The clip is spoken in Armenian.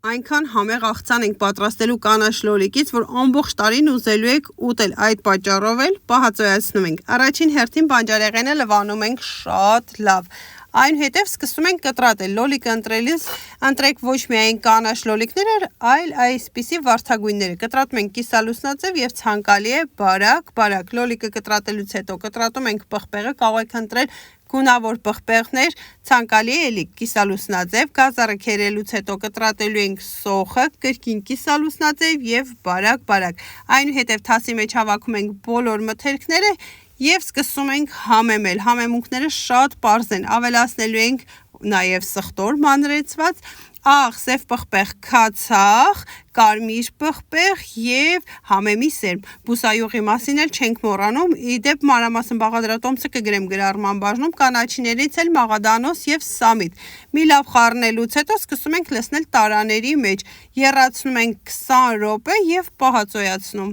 Այնքան համեղ աղցան ենք պատրաստելու կանաչ լոլիկից, որ ամբողջ տարին ուզելու եք ուտել, այդ պատճառով էլ պահածոյացնում ենք։ Առաջին հերթին բանջարեղենը լվանում ենք շատ լավ։ Այնուհետև սկսում ենք կտրատել։ Լոլիկը ընտրելիս ընտրեք ոչ միայն կանաչ լոլիկները, այլ այսպիսի վարդագույնները։ Կտրատում ենք կիսալուսնաձև եւ ցանկալի է բարակ։ Լոլիկը կտրատելուց հետո կտրատում ենք պղպեղը, կարող եք ընտրել գունավոր պղպեղներ, ցանկալի է էլի կիսալուսնաձև, գազառը քերելուց հետո կտրատելու ենք սոխը, կրկին կիսալուսնաձև եւ բարակ։ Այնուհետև թասի մեջ հավաքում ենք բոլոր մթերքները եւ սկսում ենք համեմել։ Համեմունքները շատ պարզ են, ավելացնելու ենք նաեւ սխտոր մանրեցված, աղ, սև պղպեղ, քացախ, կարմիր պղպեղ եւ համեմի սերմ։ Բուսայուղի մասին էլ չենք մոռանում, իդեպ մանրամասն բաղադրատոմսը կգրեմ գրառման բաժնում, կանաչիներից էլ մաղադանոս եւ սամիտ։ Մի լավ խառնելուց հետո սկսում ենք լցնել տարաների մեջ, եռացնում ենք 20 րոպե եւ պահածոյացնում։